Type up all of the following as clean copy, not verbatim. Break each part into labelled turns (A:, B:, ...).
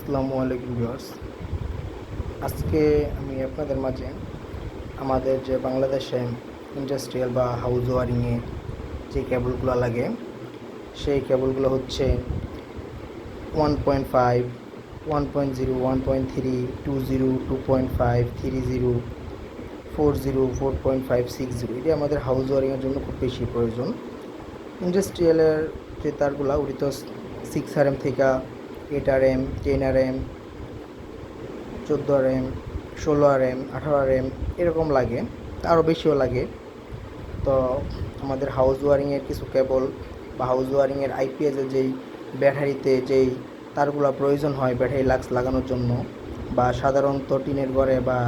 A: আসসালামু আলাইকুম ভিউয়ার্স। আজকে আমি আপনাদের মাঝে আমাদের যে বাংলাদেশে ইন্ডাস্ট্রিয়াল বা হাউস ওয়ারিংয়ে যে কেবলগুলো লাগে সেই কেবলগুলো হচ্ছে 1.5, 1.0, 1.3, 2.0, 2.5, 3.0, 4.0, 4.5, 6.0 এটি আমাদের হাউস ওয়ারিংয়ের জন্য খুব বেশি প্রয়োজন। ইন্ডাস্ট্রিয়ালের যে তারগুলো ওটি তো 6 RM থেকে 8 RM, 10 RM, 14 RM, 16 RM, 18 RM এরকম লাগে, আরও বেশিও লাগে। তো আমাদের হাউস ওয়ারিংয়ের কিছু কেবল বা হাউস ওয়ারিংয়ের আইপিএসের যেই ব্যাটারিতে যেই তারগুলো প্রয়োজন হয় ব্যাটারি লাক্স লাগানোর জন্য, বা সাধারণত টিনের ঘরে বা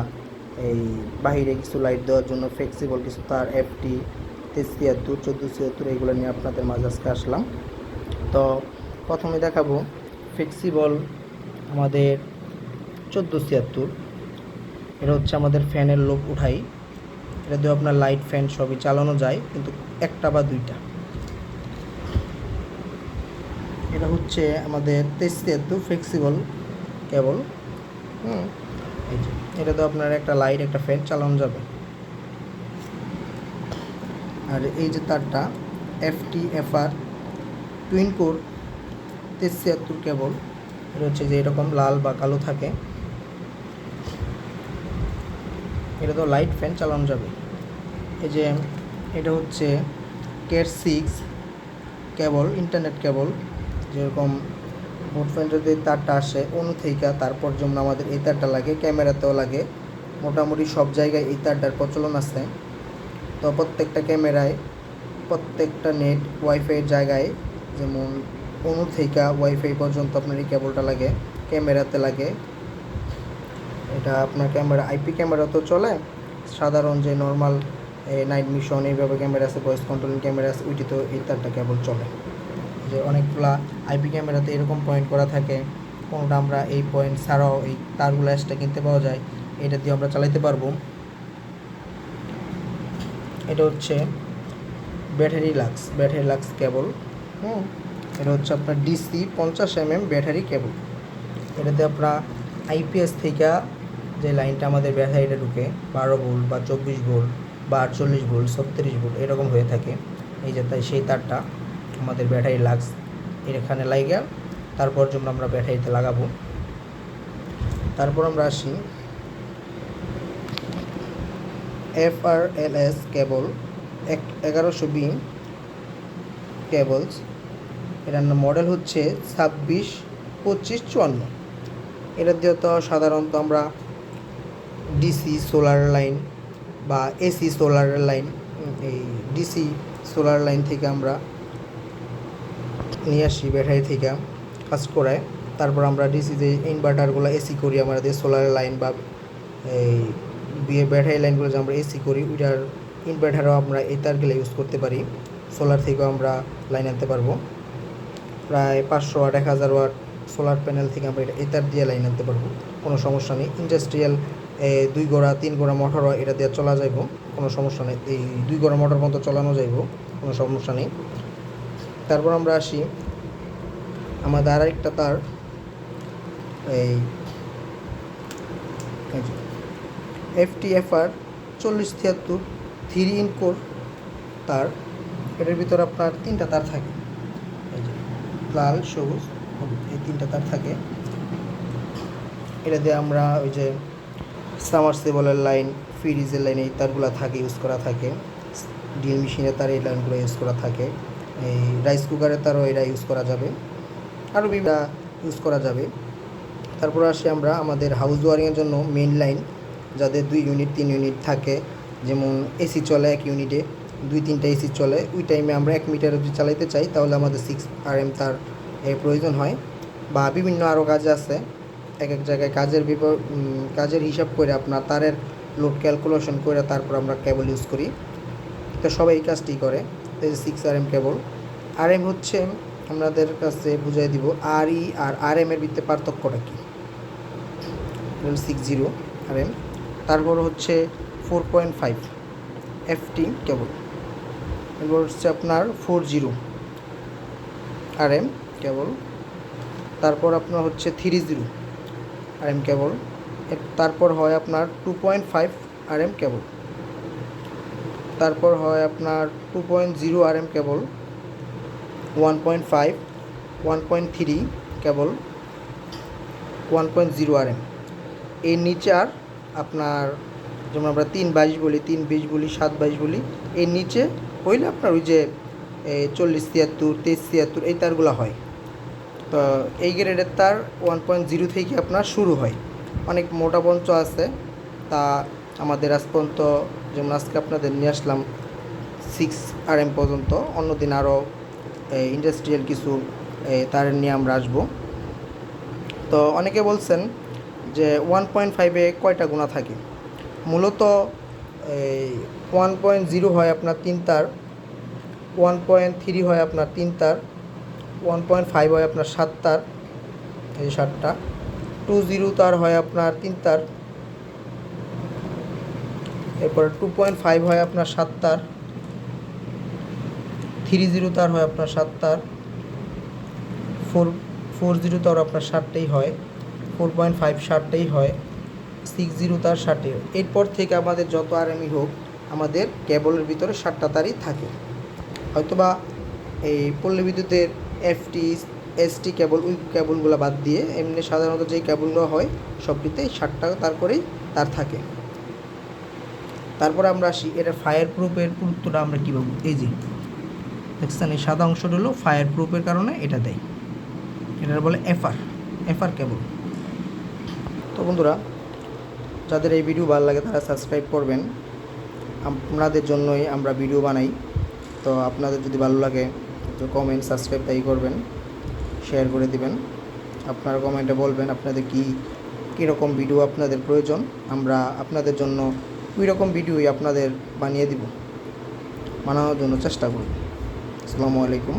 A: এই বাহিরে কিছু লাইট দেওয়ার জন্য ফ্লেক্সিবল কিছু তার FT 1376, 1476 এইগুলো নিয়ে আপনাদের মাঝে আজকে আসলাম। তো প্রথমে দেখাবো ফ্লেক্সিবল আমাদের 1476। এটা হচ্ছে আমাদের ফ্যানের লোক উঠাই, এটা দিয়ে আপনার লাইট ফ্যান সবই চালানো যায়, কিন্তু একটা বা দুইটা। এটা হচ্ছে আমাদের 1376 ফ্লেক্সিবল কেবল। এই যে এটা তো আপনার একটা লাইট একটা ফ্যান চালানো যাবে। আর এই যে তারটা FT-FR টুইন কোর 1376 কেবল, এটা হচ্ছে যে এরকম লাল বা কালো থাকে, এটা তো লাইট ফ্যান চালানো যাবে। এই যে এটা হচ্ছে Cat 6 কেবল, ইন্টারনেট কেবল, যেরকম বোট ফ্যানের যে তারটা আসে অনু থেকে, তারপর যেমন আমাদের এই তারটা লাগে, ক্যামেরাতেও লাগে, মোটামুটি সব জায়গায় এই তারটার প্রচলন আছে। তো প্রত্যেকটা ক্যামেরায়, প্রত্যেকটা নেট ওয়াইফাইয়ের জায়গায়, যেমন অনু থেকে ওয়াইফাই পর্যন্ত আপনার এই কেবলটা লাগে, ক্যামেরাতে লাগে। এটা আপনার ক্যামেরা IP ক্যামেরাতেও চলে, সাধারণ যে নর্মাল নাইট মিশন এইভাবে ক্যামেরা আছে, ভয়েস কন্ট্রোলিং ক্যামেরা আছে, ওইটিতেও এই তারটা কেবল চলে। যে অনেকগুলা IP ক্যামেরাতে এরকম পয়েন্ট করা থাকে, কোনোটা আমরা এই পয়েন্ট ছাড়াও এই তারগুলো এক্সট্রা কিনতে পাওয়া যায়, এটা দিয়ে আমরা চালাতে পারবো। এটা হচ্ছে ব্যাটারি লাক্স কেবল। এটা হচ্ছে আপনার DC 50 mm ব্যাটারি কেবল। এটাতে আপনার IPS থেকে যে লাইনটা আমাদের ব্যাটারিটা ঢুকে 12 ভোল্ট বা 24 ভোল্ট বা 48 ভোল্ট 36 ভোল্ট এরকম হয়ে থাকে। এই যে তাই সেই তারটা আমাদের ব্যাটারি লাক্স এখানে লাগিয়ে তারপর যেমন আমরা ব্যাটারিতে লাগাবো। তারপর আমরা আসি FRLS কেবল 1100B কেবলস। এটার মডেল হচ্ছে 26, 25, 54। এটা দিয়ে তো সাধারণত আমরা DC সোলার লাইন বা AC সোলার লাইন, এই DC সোলার লাইন থেকে আমরা নিয়ে আসি, ব্যাটারি থেকে কাজ করায়। তারপর আমরা DC যে ইনভার্টারগুলো AC করি আমাদের সোলার লাইন বা এই ব্যাটারি লাইনগুলো যে আমরা AC করি, ওইটার ইনভার্টারও আমরা এই তারগুলো ইউজ করতে পারি। সোলার থেকেও আমরা লাইন আনতে পারবো। প্রায় 500 ওয়াট 1000 ওয়াট সোলার প্যানেল থেকে আমরা এই তার দিয়ে লাইন আনতে পারবো, কোনো সমস্যা নেই। ইন্ডাস্ট্রিয়াল 2 গোড়া 3 গোড়া মোটরও এটা দিয়ে চলা যাইব, কোনো সমস্যা নেই। এই 2 গোড়া মোটর মতো চালানো যাইব, কোনো সমস্যা নেই। তারপর আমরা আসি আমাদের আরেকটা তার, এই FT-FR 4073 3 কোর তার। এটার ভিতরে আপনার 3টা তার থাকে, এই যে লাল, সবুজ, হলুদ, এই 3টা তার থাকে। এটা দিয়ে আমরা ওই যে সামারসেবলের লাইন, ফ্রিজের লাইন এই তারগুলো থাকে, ইউজ করা থাকে। ড্রিল মেশিনের তার এই লাইনগুলো ইউজ করা থাকে। এই রাইস কুকারের তারও এটা ইউজ করা যাবে, আরও বিভিন্ন ইউজ করা যাবে। তারপর আসি আমরা আমাদের হাউস ওয়ারিংয়ের জন্য মেইন লাইন, যাদের 2 ইউনিট 3 ইউনিট থাকে, যেমন AC চলে 1 ইউনিটে 2-3টা AC চলে, ওই টাইমে আমরা 1 মিটার যদি চালাইতে চাই তাহলে আমাদের 6 RM তার প্রয়োজন হয়। বা বিভিন্ন আরও কাজ আছে, এক এক জায়গায় কাজের হিসাব করে আপনার তারের লোড ক্যালকুলেশন করে তারপর আমরা কেবল ইউজ করি। তো সবাই এই কাজটি করে। এই যে 6 RM কেবল। RM হচ্ছে আপনাদের কাছে বুঝিয়ে দিব, RE আর RM এর ভিতরে পার্থক্যটা কী। 60 RM। তারপর হচ্ছে 4.5 FT কেবল। এরপর হচ্ছে আপনার 40 RM কেবল। তারপর আপনার হচ্ছে 30 আরএম কেবল। তারপর হয় আপনার 2.5 আরএম কেবল, তারপর হয় আপনার 2.0 আরএম কেবল, 1.5, 1.3 কেবল, 1.0 আরএম। এর নিচে আর আপনার যেমন আমরা 3.22 বলি, 3.20 বলি, 7.22 বলি, এর নিচে হইলে আপনার ওই যে 4073, 2373 এই তারগুলো হয়। তো এই গ্রেডের তার 1.0 থেকে আপনার শুরু হয়। অনেক মোটা পঞ্চ আছে, তা আমাদের আজ পর্যন্ত যেমন আজকে আপনাদের নিয়ে আসলাম 6 আরএম পর্যন্ত, অন্যদিন আরও ইন্ডাস্ট্রিয়াল কিছু তার নিয়ে আমরা আসবো। তো অনেকে বলছেন যে 1.5-এ কয়টা গুণা থাকে। মূলত 1.0 হয় আপনার 3 তার, 1.3 হয় আপনার 3 তার, 1.5 হয় আপনার 7 তার, এই 7টা, 2.0 তার হয় আপনার 3 তার, এরপরে 2.5 হয় আপনার 7 তার, 3.0 তার হয় আপনার 7 তার, 4.0 তার আপনার 7টাই হয়, 4.5 7টাই হয়, 6.0 তার 7টাই হয়। এরপর থেকে আমাদের যত আরএমই হোক, আমাদের কেবলের ভিতরে 7টা তারই থাকে। হয়তোবা এই পল্লী বিদ্যুতের এফটি, এসটি কেবল, ওই কেবলগুলো বাদ দিয়ে এমনি সাধারণত যেই কেবলগুলো হয় সবটিতেই 7টা তার করেই তার থাকে। তারপরে আমরা আসি এটা ফায়ার প্রুফের গুরুত্বটা আমরা কী পাবো। এই যে দেখছেন এই সাদা অংশটা হলো ফায়ার প্রুফের কারণে এটা দেয়, এটা বলে এফআর কেবল। তো বন্ধুরা, যাদের এই ভিডিও ভালো লাগে তারা সাবস্ক্রাইব করবেন, আপনাদের জন্যই আমরা ভিডিও বানাই। তো আপনাদের যদি ভালো লাগে তো কমেন্ট, সাবস্ক্রাইব তাই করবেন, শেয়ার করে দিবেন। আপনারা কমেন্টে বলবেন আপনাদের কীরকম ভিডিও আপনাদের প্রয়োজন, আমরা আপনাদের জন্য ওই রকম ভিডিওই আপনাদের বানিয়ে দিব, বানানোর জন্য চেষ্টা করব। আসসালামু আলাইকুম।